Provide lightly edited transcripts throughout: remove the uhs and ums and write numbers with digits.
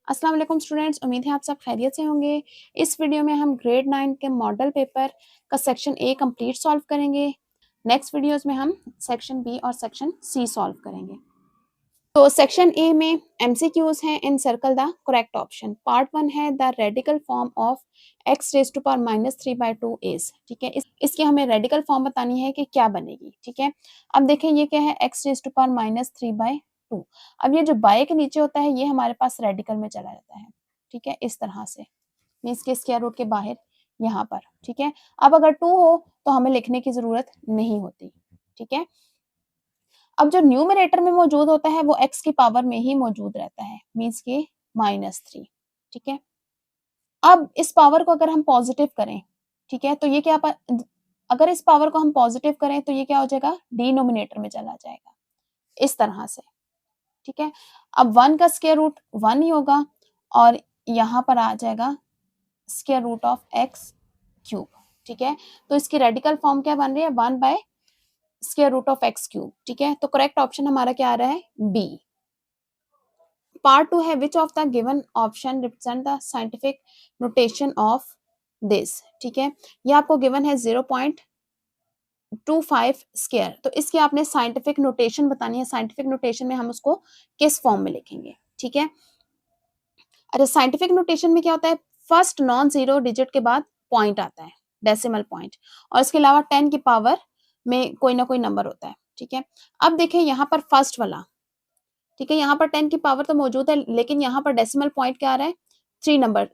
अस्सलाम वालेकुम स्टूडेंट्स, उम्मीद है आप सब खैरियत से होंगे। इस वीडियो में हम ग्रेड 9 के मॉडल पेपर का सेक्शन ए कंप्लीट सॉल्व करेंगे। नेक्स्ट वीडियोस में हम सेक्शन बी और सेक्शन सी सॉल्व करेंगे। तो सेक्शन ए में एमसीक्यूज हैं in circle the correct option. Part 1 है the radical form of x raise to power -3/2 is. ठीक है, इसकी हमें रेडिकल फॉर्म बतानी है कि क्या बनेगी। ठीक है, अब देखें ये क्या है, x रेज़ टू पावर -3/2। अब ये जो बाय के नीचे होता है ये हमारे पास रेडिकल में चला जाता है। ठीक है, इस तरह से मीन्स के स्क्वायर रूट के बाहर यहाँ पर। ठीक है, अब अगर 2 हो तो हमें लिखने की जरूरत नहीं होती। ठीक है, अब जो न्यूमरेटर में मौजूद होता है वो x की पावर में ही मौजूद रहता है, मीन्स के -3। ठीक है, अब इस पावर को अगर हम पॉजिटिव करें, ठीक है, तो ये क्या अगर इस पावर को हम पॉजिटिव करें तो ये क्या हो जाएगा, डिनोमिनेटर में चला जाएगा इस तरह से। ठीक है, अब 1 का स्क्वायर रूट 1 ही होगा और यहाँ पर आ जाएगा square root of x cube. ठीक है, तो इसकी रेडिकल फॉर्म क्या बन रही है, 1 by square root of x cube. ठीक है, तो करेक्ट ऑप्शन हमारा क्या आ रहा है, बी। पार्ट 2 है which of the given option represent the scientific notation of this. ठीक है, ये आपको गिवन है 0.25 स्क्वायर, तो इसकी आपने साइंटिफिक नोटेशन बतानी है। साइंटिफिक नोटेशन में हम उसको किस फॉर्म में लिखेंगे। ठीक है, अच्छा साइंटिफिक नोटेशन में क्या होता है, फर्स्ट नॉन जीरो डिजिट के बाद पॉइंट आता है, डेसिमल पॉइंट, और इसके अलावा 10 की पावर में कोई ना कोई नंबर होता है। ठीक है, अब देखें यहाँ पर फर्स्ट वाला, ठीक है, यहाँ पर 10 की पावर तो मौजूद है लेकिन यहाँ पर डेसिमल पॉइंट क्या आ रहा है, 3 नंबर।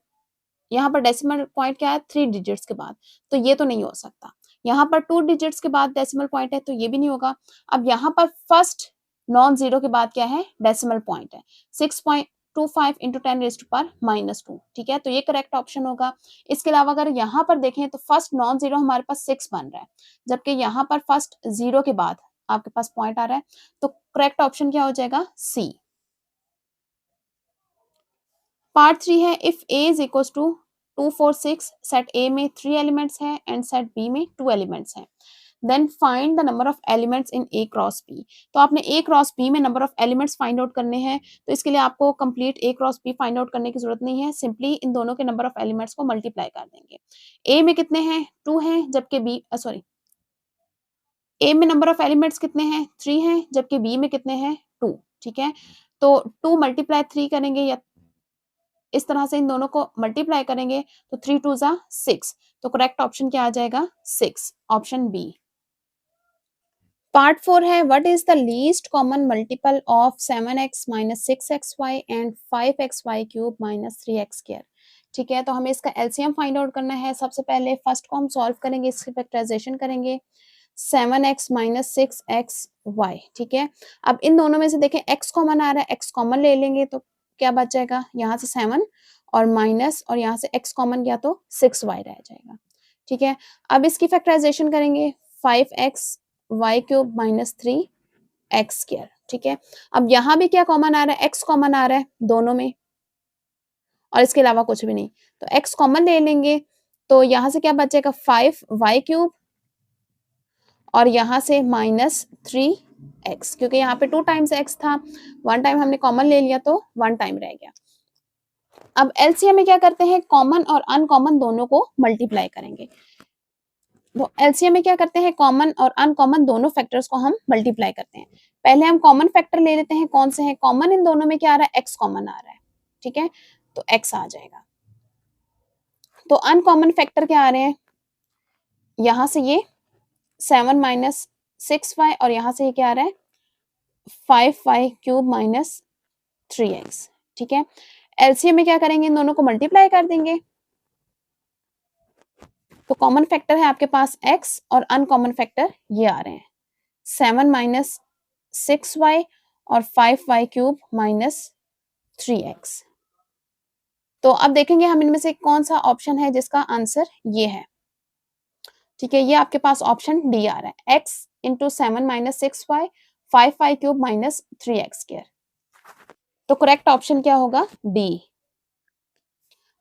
यहाँ पर डेसिमल पॉइंट क्या है, 3 डिजिट्स के बाद, तो ये तो नहीं हो सकता। यहाँ पर 2 डिजिट्स के बाद डेसिमल पॉइंट है तो ये भी नहीं होगा। अब यहाँ पर फर्स्ट नॉन जीरो के बाद क्या है, डेसिमल पॉइंट है, 6.25 इंटू 10 रेज़ टू पावर -2। ठीक है, तो ये करेक्ट ऑप्शन होगा। इसके अलावा अगर यहाँ पर देखें तो फर्स्ट नॉन जीरो हमारे पास 6 बन रहा है, जबकि यहाँ पर फर्स्ट जीरो के बाद आपके पास पॉइंट आ रहा है, तो करेक्ट ऑप्शन क्या हो जाएगा, सी। पार्ट 3 है if a is equal to 2 4 6, set a में 3 एलिमेंट्स हैं एंड सेट b में 2 एलिमेंट्स हैं, then find the number of elements in a cross b। तो आपने a क्रॉस b में number of elements find out करने हैं, तो इसके लिए आपको complete a cross b find out करने की जरूरत नहीं है, सिंपली इन दोनों के नंबर ऑफ एलिमेंट्स को मल्टीप्लाई कर देंगे। a में कितने हैं, 2 हैं, जबकि b सॉरी a में नंबर ऑफ एलिमेंट्स कितने हैं, 3 हैं, जबकि b में कितने हैं, 2। ठीक है, तो 2 मल्टीप्लाई 3 करेंगे या इस तरह से इन दोनों को मल्टीप्लाई करेंगे तो 3 2 जा 6, तो करेक्ट ऑप्शन क्या आ जाएगा, 6, ऑप्शन बी। पार्ट 4 है what is the least common multiple of 7x - 6xy and 5xy cube - 3x²। ठीक है, तो हमें इसका एलसीएम फाइंड आउट करना है। सबसे पहले फर्स्ट को हम सॉल्व करेंगे, इसकी फैक्टराइजेशन करेंगे, 7x - 6xy। ठीक है, अब इन दोनों में से देखें x कॉमन आ रहा है, x कॉमन ले लेंगे तो क्या बच जाएगा, यहाँ से 7 और माइनस और यहाँ से x कॉमन गया तो 6y रह जाएगा। ठीक है, अब इसकी फैक्टराइजेशन करेंगे, 5xy क्यूब - 3x²। ठीक है, अब यहाँ भी क्या कॉमन आ रहा है, x कॉमन आ रहा है दोनों में और इसके अलावा कुछ भी नहीं, तो x कॉमन ले लेंगे तो यहाँ से क्या बचेगा, 5y क्यूब और यहाँ से -3x, क्योंकि यहाँ पे 2 टाइम्स x था, 1 टाइम हमने कॉमन ले लिया तो 1 टाइम रह गया। अब एलसीएम में क्या करते हैं, कॉमन और अनकॉमन दोनों को मल्टीप्लाई करेंगे। तो एलसीएम में क्या करते हैं, कॉमन और अनकॉमन दोनों फैक्टर्स को हम मल्टीप्लाई करते हैं। पहले हम कॉमन फैक्टर ले लेते हैं, कौन से हैं कॉमन, इन दोनों में क्या आ रहा है, x कॉमन आ रहा है। ठीक है, तो x आ जाएगा। तो अनकॉमन फैक्टर क्या आ रहे हैं, यहाँ से ये 7 - 6y और यहाँ से ये क्या आ रहा है, 5y क्यूब - 3x। ठीक है, एलसीएम में क्या करेंगे, इन दोनों को मल्टीप्लाई कर देंगे। तो कॉमन फैक्टर है आपके पास x और अनकॉमन फैक्टर ये आ रहे हैं, 7 - 6y और 5y क्यूब - 3x। तो अब देखेंगे हम इनमें से कौन सा ऑप्शन है जिसका आंसर ये है। ठीक है, ये आपके पास ऑप्शन डी आ रहा है, x into 7 - 6y 5y cube - 3x²। तो करेक्ट ऑप्शन क्या होगा, डी।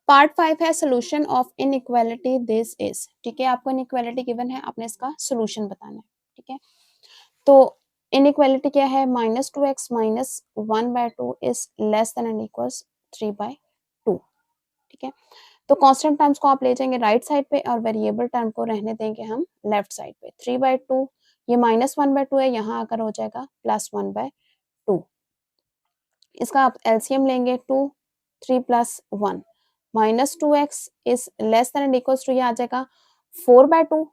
पार्ट 5 है solution of inequality this is. ठीक है, आपको इनइक्वालिटी गिवन है, आपने इसका सोल्यूशन बताना है। ठीक है, तो इनइक्वालिटी क्या है, -2x - 1/2 is less than and equals 3/2, ठीक है। तो कांस्टेंट टर्म्स को आप ले जाएंगे राइट साइड पे और वेरिएबल टर्म को रहने देंगे हम लेफ्ट साइड पे। 3/2 ये -1/2 है, यहाँ आकर हो जाएगा +1/2। इसका आप एलसीएम लेंगे 2, 3 + 1 -2x is less than and equals to, ये आ जाएगा 4/2,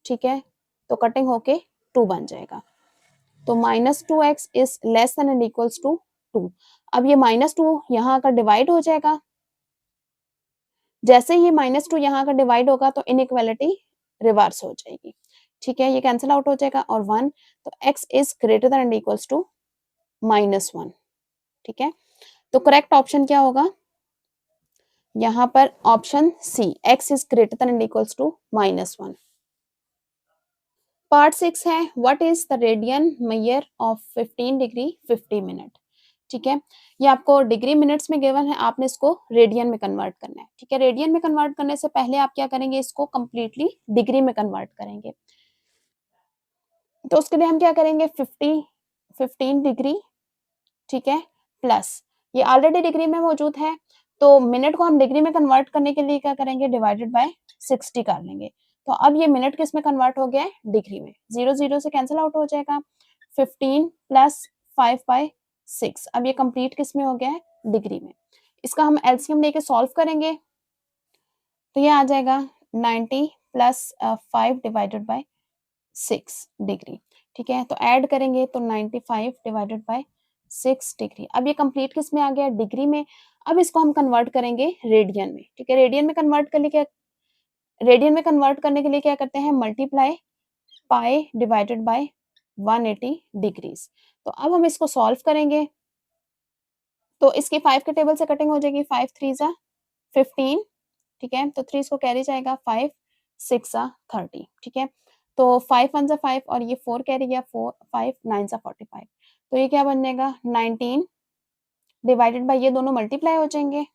ठीक है। तो कटिंग होके 2 बन जाएगा। तो -2x is less than and equals to 2। अब ये -2 यहाँ आकर डिवाइड हो जाएगा। जैसे ही -2 यहाँ आकर डिवाइड होगा तो इनइक्वालिटी रिवर्स हो जाएगी, ठीक है। ये कैंसिल आउट हो जाएगा और 1, तो x is greater than and equals to -1, ठीक है। तो करेक्ट ऑप्शन क्या होगा यहाँ पर? Option c, x is greater than and equals to -1। Part 6 है what is the radian measure of 15 degree 50 minute, ठीक है। ये आपको डिग्री मिनट्स में गिवन है, आपने इसको रेडियन में कन्वर्ट करना है, ठीक है। रेडियन में कन्वर्ट करने से पहले आप क्या करेंगे, इसको कंप्लीटली डिग्री में कन्वर्ट करेंगे। तो उसके लिए हम क्या करेंगे, 15 डिग्री, ठीक है, प्लस ये ऑलरेडी डिग्री में मौजूद है, तो मिनट को हम डिग्री में कन्वर्ट करने के लिए क्या करेंगे, डिवाइडेड बाय 60 कर लेंगे। तो अब ये मिनट किस में कन्वर्ट हो गया है, डिग्री में। 0 0 से कैंसिल आउट हो जाएगा, 15 + 5/6। अब ये कंप्लीट किस में हो गया है, डिग्री में। इसका हम एलसीएम लेके सॉल्व करेंगे तो ये आ जाएगा 90 + 5 डिवाइडेड बाय 6 डिग्री, ठीक है। तो ऐड करेंगे तो 95 डिवाइडेड बाय 6 डिग्री। अब ये कंप्लीट किस में आ गया, डिग्री में। अब इसको हम कन्वर्ट करेंगे रेडियन में, ठीक है। रेडियन में कन्वर्ट करने के लिए क्या करते हैं, multiply pi divided by 180 degrees. तो अब हम इसको सॉल्व करेंगे तो इसकी 5 के टेबल से कटिंग हो जाएगी, 5 3 ज़ा 15, ठीक है। तो 3 इसको कैरी जाएगा, 5 6 ज़ा 30, ठीक है। तो 5 1 ज़ा 5 और ये 4 कैरी गया, 4 5 9 ज़ा 45। तो ये क्या बन जाएगा, 19 डिवाइडेड बाय, ये दोनों मल्टीप्लाई हो जाएंगे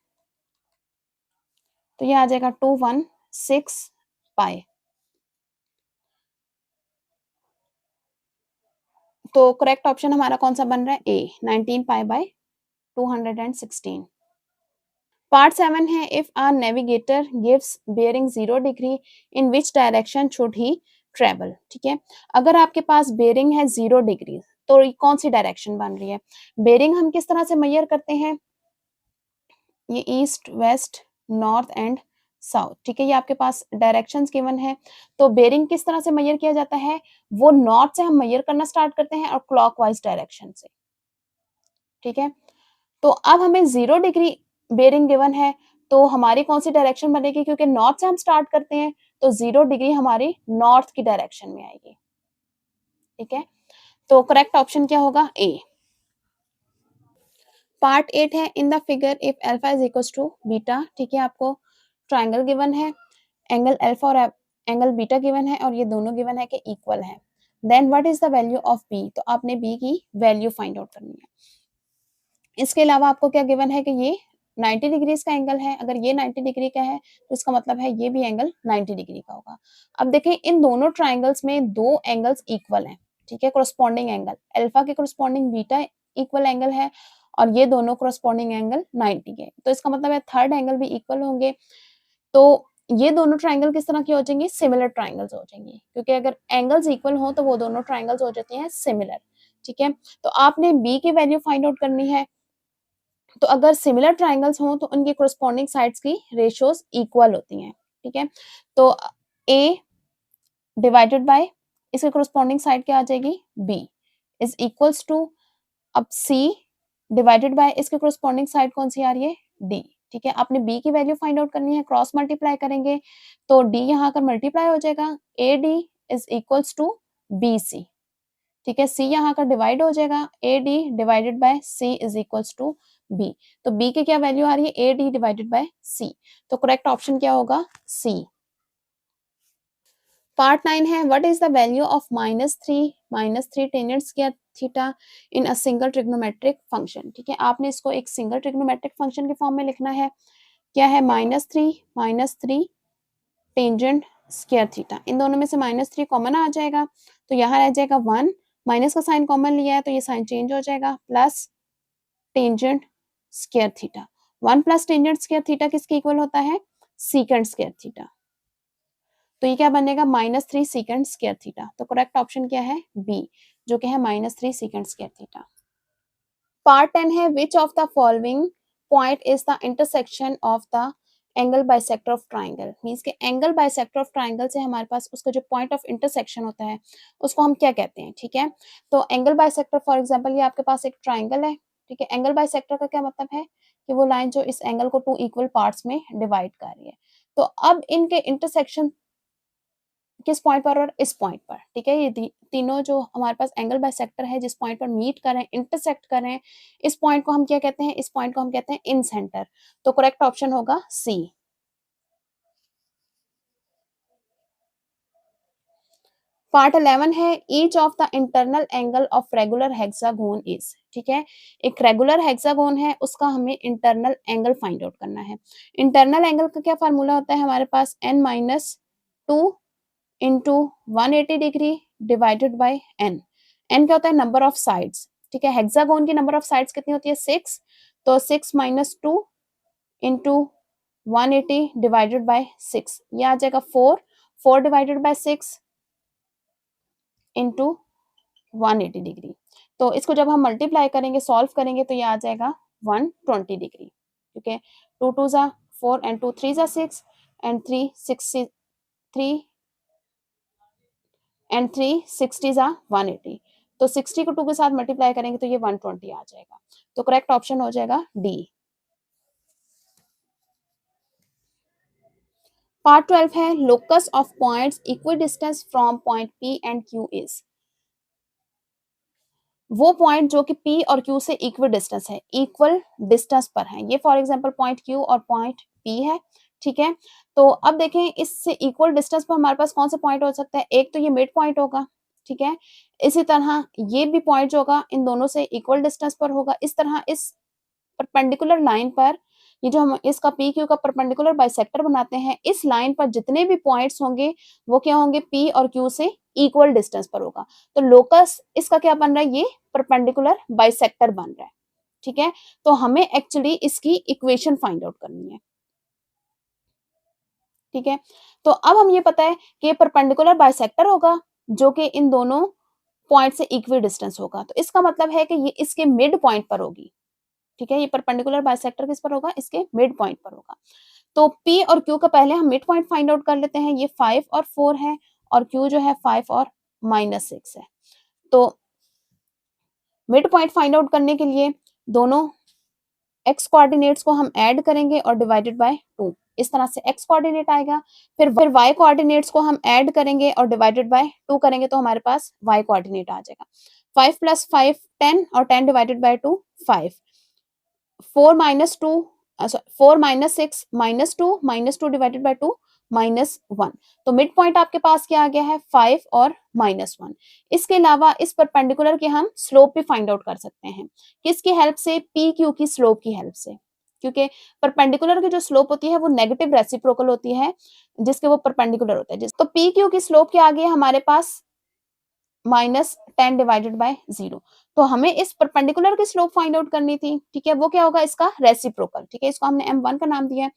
तो ये आ जाएगा 216 पाई। तो करेक्ट ऑप्शन हमारा कौन सा बन रहा है, ए, 19 पाई बाय 216। पार्ट 7 है if our navigator gives bearing 0 degree in which direction should he travel, ठीक है। अगर आपके पास बेयरिंग है 0 डिग्री तो कौन सी डायरेक्शन बन रही है। बेयरिंग हम किस तरह से मेजर करते हैं, ये east west north and south, ठीक है। ये आपके पास डायरेक्शंस गिवन है। तो बेयरिंग किस तरह से मेजर किया जाता है, वो नॉर्थ से हम मेजर करना स्टार्ट करते हैं और क्लॉकवाइज डायरेक्शन से, ठीक है। तो अब हमें 0 डिग्री बेयरिंग गिवन है तो हमारी कौन सी डायरेक्शन बनेगी, क्योंकि नॉर्थ से हम स्टार्ट करते हैं तो 0 डिग्री हमारी नॉर्थ की डायरेक्शन में आएगी, ठीक है। तो करेक्ट ऑप्शन क्या होगा, ए। पार्ट 8 है in the figure if alpha is equals to beta, ठीक है। आपको ट्रायंगल गिवन है, एंगल अल्फा और एंगल बीटा गिवन है और ये दोनों गिवन है कि इक्वल है। Then what is the value of b, तो आपने बी की वैल्यू फाइंड आउट करनी है। इसके अलावा आपको क्या गिवन है कि ये 90 डिग्रीज का एंगल है, अगर ये 90 डिग्री का है तो इसका मतलब है ये भी एंगल 90 डिग्री का होगा। अब देखें इन दोनों ट्राइंगल्स में दो एंगल्स इक्वल हैं, ठीक है। कोरस्पॉन्डिंग एंगल अल्फा के कोरस्पॉन्डिंग बीटा इक्वल एंगल है और ये दोनों कोरस्पॉन्डिंग एंगल 90 के, तो इसका मतलब है थर्ड एंगल भी इक्वल होंगे। तो ये दोनों ट्राइंगल किस तरह की हो जाएंगे, सिमिलर ट्राइंगल्स हो जाएंगे, क्योंकि अगर एंगल्स इक्वल हो तो वो दोनों ट्राइंगल्स हो जाते हैं सिमिलर, ठीक है। तो आपने बी की वैल्यू फाइंड आउट करनी है। तो अगर सिमिलर ट्राइंगल्स हों तो उनकी कोरस्पॉन्डिंग साइड्स की रेशियोज इक्वल होती हैं, ठीक है। तो ए डिवाइडेड बाय इसकी कोरस्पॉन्डिंग साइड क्या आ जाएगी, बी इज इक्वल्स टू, अब सी डिवाइडेड बाय इसकी कोरस्पॉन्डिंग साइड कौन सी आ रही है, डी, ठीक है। आपने बी की वैल्यू फाइंड आउट करनी है, क्रॉस मल्टीप्लाई करेंगे तो डी यहाँ आकर मल्टीप्लाई हो जाएगा, a d is equals to b c, ठीक है। सी यहाँ का डिवाइड हो जाएगा, a d divided by c is equals to b. तो बी की क्या वैल्यू आ रही है, a d divided by c. तो करेक्ट ऑप्शन क्या होगा, सी। पार्ट 9 है what is the value of -3 tangent square theta in a single trigonometric function, ठीक है। आपने इसको एक सिंगल ट्रिग्नोमेट्रिक फंक्शन के फॉर्म में लिखना है। क्या है, -3 टेंजेंट स्क्वायर थीटा, इन दोनों में से -3 कॉमन आ जाएगा तो यहाँ रह जाएगा 1, माइनस का साइन कॉमन लिया है तो ये साइन चेंज हो जाएगा, plus tangent square theta. 1 plus tangent square theta किसके इक्वल होता है, सीकेंट स्क्वायर थीटा। तो ये क्या बनेगा, -3 सीकेंट स्क्वायर थीटा। तो करेक्ट ऑप्शन क्या है, बी, जो कि है -3 सीकेंट स्क्वायर थीटा। पार्ट 10 है, which of the following point is the intersection of the angle bisector of triangle. Means के एंगल बाइसेक्टर ऑफ ट्राइंगल से हमारे पास उसका जो पॉइंट ऑफ इंटरसेक्शन होता है उसको हम क्या कहते हैं, ठीक है। तो एंगल बाइसेक्टर, फॉर एग्जांपल ये आपके पास एक ट्राइंगल है, ठीक है। एंगल बाइसेक्टर का क्या मतलब है कि वो लाइन जो इस एंगल को 2 इक्वल पार्ट्स में डिवाइड कर रही है। तो अब इनके इंटरसेक्शन किस पॉइंट पर और इस पॉइंट पर, ठीक है। ये तीनों जो हमारे पास एंगल बाइसेक्टर है, जिस पॉइंट पर मीट कर रहे हैं, इंटरसेक्ट कर रहे हैं, इस पॉइंट को हम क्या कहते हैं, इस पॉइंट को हम कहते हैं इन सेंटर। तो करेक्ट ऑप्शन होगा सी। पार्ट 11 है, each of the internal angle of regular hexagon is, ठीक है। एक रेगुलर हेक्सागोन है, उसका हमें इंटरनल एंगल फाइंड आउट करना है। इंटरनल एंगल का क्या फार्मूला होता है हमारे पास, n-2 into 180 degree divided by n। n क्या होता है, नंबर ऑफ साइड्स, ठीक है। हेक्सागोन की नंबर ऑफ साइड्स कितनी होती है, 6। तो 6 - 2 इंटू 180 डिवाइडेड बाय 6, ये आ जाएगा 4। 4 डिवाइडेड बाय 6 इंटू 180 डिग्री। तो इसको जब हम मल्टीप्लाई करेंगे, सॉल्व करेंगे, तो ये आ जाएगा 120 डिग्री, ठीक है। 2 2 जा 4 एंड 2 3 जा 6 एंड 3 6 3 एंड 3 60 जा 180। तो 60 को 2 के साथ मल्टीप्लाई करेंगे तो ये 120 आ जाएगा। तो करेक्ट ऑप्शन हो जाएगा डी। पार्ट 12 है, locus of points equal distance from point P and Q is. वो पॉइंट जो कि P और Q से इक्वल डिस्टेंस है, इक्वल डिस्टेंस पर है। ये फॉर एग्जांपल पॉइंट Q और पॉइंट P है, ठीक है। तो अब देखें, इससे इक्वल डिस्टेंस पर हमारे पास कौन सा पॉइंट हो सकता है, एक तो ये मिड पॉइंट होगा, ठीक है। इसी तरह ये भी पॉइंट जो होगा इन दोनों से इक्वल डिस्टेंस पर होगा। इस तरह इस परपेंडिकुलर लाइन पर, ये जो हम इसका पी क्यू का परपेंडिकुलर बाइसेक्टर बनाते हैं, इस लाइन पर जितने भी पॉइंट्स होंगे वो क्या होंगे, पी और क्यू से इक्वल डिस्टेंस पर होगा। तो लोकस इसका क्या बन रहा है, ये परपेंडिकुलर बाइसेक्टर बन रहा है, ठीक है। तो हमें एक्चुअली इसकी इक्वेशन फाइंड आउट करनी है, ठीक है। तो अब हम ये पता है कि ये परपेंडिकुलर बाइसेक्टर होगा जो कि इन दोनों पॉइंट से इक्वल डिस्टेंस होगा। तो इसका मतलब है कि ये इसके मिड पॉइंट पर होगी, ठीक है। ये परपेंडिकुलर बाइसेक्टर किस पर होगा, इसके मिड पॉइंट पर होगा। तो P और Q का पहले हम मिड पॉइंट फाइंड आउट कर लेते हैं। ये 5 और 4 है और Q जो है 5 और -6 है। तो मिड पॉइंट फाइंड आउट करने के लिए दोनों x कोऑर्डिनेट्स को हम ऐड करेंगे और डिवाइडेड बाय 2, इस तरह से x कोऑर्डिनेट आएगा। फिर y कोऑर्डिनेट्स को हम ऐड करेंगे और डिवाइडेड बाय 2 करेंगे तो हमारे पास y कोऑर्डिनेट आ जाएगा। 5 + 5 10 और 10 डिवाइडेड बाय 2 5। 4 - 2 4 - 6 -2 divided by 2 -1। तो मिड पॉइंट आपके पास क्या आ गया है, 5 और -1। इसके अलावा इस परपेंडिकुलर के हम स्लोप भी फाइंड आउट कर सकते हैं, किसकी हेल्प से, पी क्यू की स्लोप की हेल्प से। क्योंकि परपेंडिकुलर की जो स्लोप होती है वो नेगेटिव रेसिप्रोकल होती है जिसके वो परपेंडिकुलर होता है। तो पी क्यू की स्लोप क्या आ गई है हमारे पास, -10 डिवाइडेड बाय 0। तो हमें इस परपेंडिकुलर की स्लोप फाइंड आउट करनी थी, ठीक है। वो क्या होगा, इसका रेसिप्रोकल, ठीक है। इसको हमने m1 का नाम दिया है।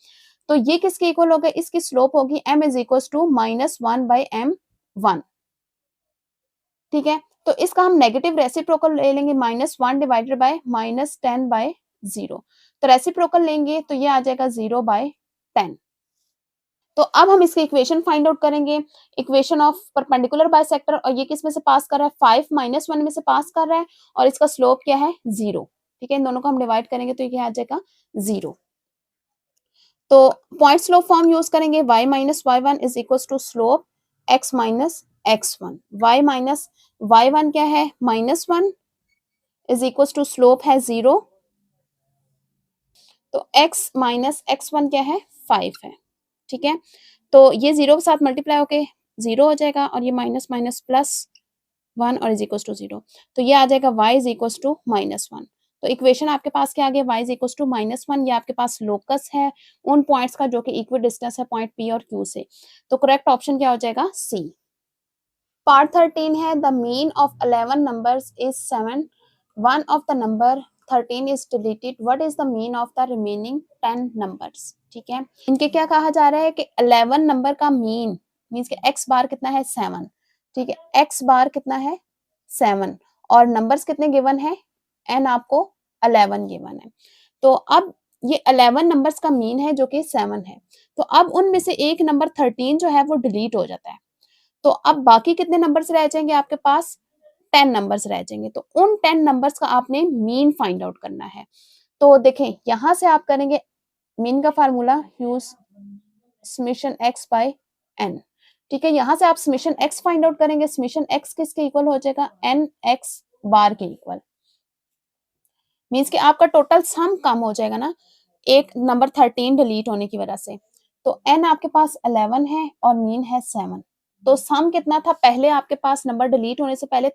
तो ये किसके इक्वल होगा, इसकी स्लोप होगी m is equal to -1/m1, ठीक है। तो इसका हम नेगेटिव रेसिप्रोकल ले लेंगे, -1 डिवाइडेड बाय -10/0। तो रेसिप्रोकल लेंगे तो ये आ जाएगा 0/10। तो अब हम इसकी इक्वेशन फाइंड आउट करेंगे, इक्वेशन ऑफ परपेंडिकुलर बाइसेक्टर। और ये किस में से पास कर रहा है, 5 -1 में से पास कर रहा है और इसका स्लोप क्या है, 0, ठीक है। इन दोनों को हम डिवाइड करेंगे तो ये आ जाएगा 0। तो पॉइंट स्लोप फॉर्म यूज करेंगे, y - y1 is equal to slope x - x1। y - y1 क्या है, -1 इज इक्वल टू स्लोप है 0। तो x - x1 क्या है, 5 है, ठीक है। तो ये 0 के साथ मल्टीप्लाई होके 0 हो जाएगा और ये माइनस माइनस प्लस 1 और इज इक्वल टू 0। तो ये आ जाएगा y इज इक्वल टू -1। तो इक्वेशन आपके पास क्या आ गया, y इज इक्वल टू -1। ये आपके पास लोकस है उन पॉइंट्स का जो कि इक्वल डिस्टेंस है पॉइंट P और Q से। तो करेक्ट ऑप्शन क्या हो जाएगा, C। पार्ट 13 है, the mean of 11 numbers is 7। One of the number 13 is deleted, what is the mean of the remaining 10 numbers? ठीक है, इनके क्या कहा जा रहा है कि 11 नंबर का मीन मीन्स कि x बार कितना है 7, ठीक है, x बार कितना है 7 और नंबर्स कितने गिवन है, n आपको 11 गिवन है। तो अब ये 11 नंबर्स का मीन है जो कि 7 है, तो अब उनमें से एक नंबर 13 जो है वो डिलीट हो जाता है, तो अब बाकी कितने नंबर्स रह जाएंगे आपके पास, 10 नंबर्स रह जाएंगे। तो उन 10 नंबर्स का आपने मीन फाइंड आउट करना है। तो देखें यहां से आप करेंगे मीन का formula use summation x by n, ठीक है, यहां से आप समेशन x फाइंड आउट करेंगे, समेशन x किसके इक्वल हो जाएगा, n x बार के इक्वल, मीन्स कि आपका टोटल सम कम हो जाएगा ना एक नंबर 13 डिलीट होने की वजह से। तो n आपके पास 11 है और मीन है 7, तो सम कितना था, पहले आपके पास नंबर डिलीट होने से पहले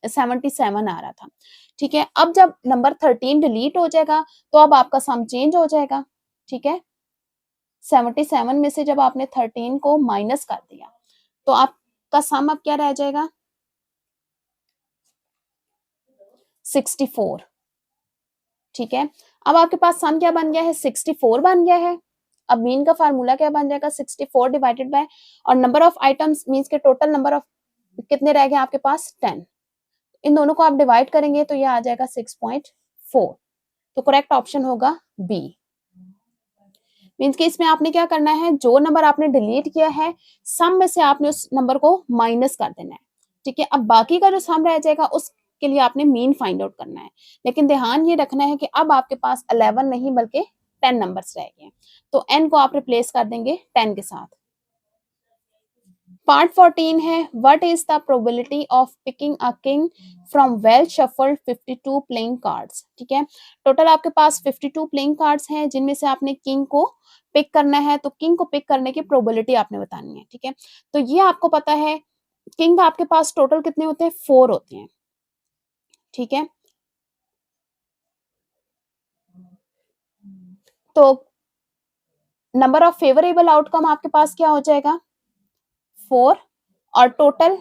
77 आ रहा था, ठीक है, अब जब नंबर 13 डिलीट हो जाएगा तो अब आपका सम चेंज हो जाएगा, ठीक है, 77 में से जब आपने 13 को माइनस कर दिया तो आपका सम अब क्या रह जाएगा 64, ठीक है, अब आपके पास सम क्या बन गया है 64 बन गया है। अब मीन का फार्मूला क्या बन जाएगा 64 डिवाइडेड बाय और नंबर ऑफ आइटम्स मींस के टोटल नंबर ऑफ कितने रह गए आपके पास 10, इन दोनों को आप डिवाइड करेंगे तो ये आ जाएगा 6.4, तो करेक्ट ऑप्शन होगा बी। मींस कि इसमें आपने क्या करना है, जो नंबर आपने डिलीट किया है सम में से आपने उस नंबर को माइनस कर देना है, ठीक है, अब बाकी का जो सम रह जाएगा उसके लिए आपने मीन फाइंड आउट करना है, लेकिन ध्यान ये रखना है कि अब आपके पास 11 नहीं बल्कि 10 नंबर्स रह गए, तो n को आप रिप्लेस कर देंगे 10 के साथ। पार्ट 14 है what is the probability of picking a king from well shuffled 52 playing cards, ठीक है, टोटल आपके पास 52 प्लेइंग कार्ड्स हैं जिनमें से आपने किंग को पिक करना है, तो किंग को पिक करने की प्रोबेबिलिटी आपने बतानी है, ठीक है, तो ये आपको पता है किंग आपके पास टोटल कितने होते हैं 4 होते हैं, ठीक है, तो नंबर ऑफ फेवरेबल आउटकम आपके पास क्या हो जाएगा 4 और टोटल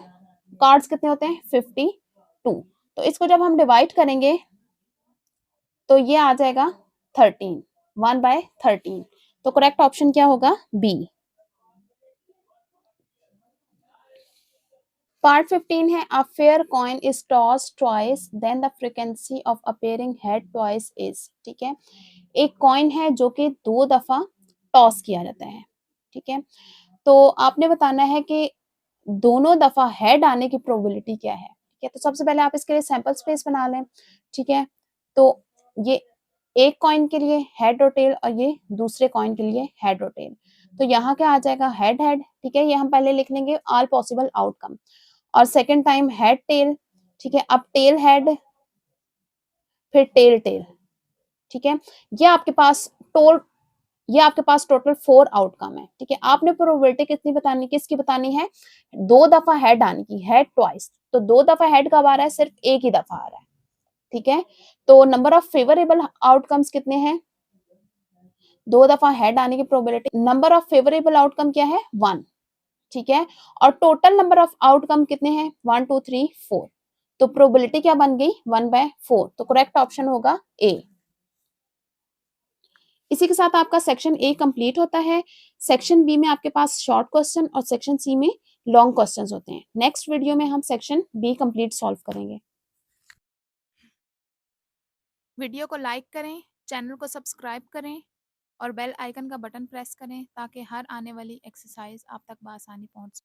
कार्ड्स कितने होते हैं 52, तो इसको जब हम डिवाइड करेंगे तो ये आ जाएगा 13, 1/13, तो करेक्ट ऑप्शन क्या होगा बी। पार्ट 15 है a fair coin is toss twice then the frequency of appearing head twice is, ठीक है, एक कॉइन है जो कि 2 दफा टॉस किया जाता है, ठीक है, तो आपने बताना है कि दोनों दफा हेड आने की प्रोबेबिलिटी क्या है, ठीक है, तो सबसे पहले आप इसके लिए सैंपल स्पेस बना लें, ठीक है, तो ये एक कॉइन के लिए हेड और टेल और ये दूसरे कॉइन के लिए हेड और टेल, तो यहाँ क्या आ जाएगा हेड हेड, ठीक है, ये हम पहले लिख लेंगे ऑल पॉसिबल आउटकम और सेकेंड टाइम हेड टेल, ठीक है, अब टेल हेड फिर टेल टेल, ठीक है, ये आपके पास ये आपके पास टोटल 4 आउटकम है, ठीक है, आपने प्रोबेबिलिटी कितनी बतानी, किसकी बतानी है 2 दफा हेड आने की, हेड ट्वाइस, तो 2 दफा हेड कब आ रहा है सिर्फ एक ही दफा आ रहा है, ठीक है, तो नंबर ऑफ फेवरेबल आउटकम्स कितने हैं 2 दफा हेड आने की probability, number of favourable outcome क्या है 1, ठीक है, और टोटल नंबर ऑफ आउटकम कितने हैं 1 2 3 4, तो प्रोबेबिलिटी क्या बन गई 1/4, तो करेक्ट ऑप्शन होगा ए। इसी के साथ आपका सेक्शन ए कंप्लीट होता है। सेक्शन बी में आपके पास शॉर्ट क्वेश्चन और सेक्शन सी में लॉन्ग क्वेश्चंस होते हैं। नेक्स्ट वीडियो में हम सेक्शन बी कंप्लीट सॉल्व करेंगे। वीडियो को लाइक करें, चैनल को सब्सक्राइब करें और बेल आइकन का बटन प्रेस करें ताकि हर आने वाली एक्सरसाइज आप तक बआसानी पहुंच सके।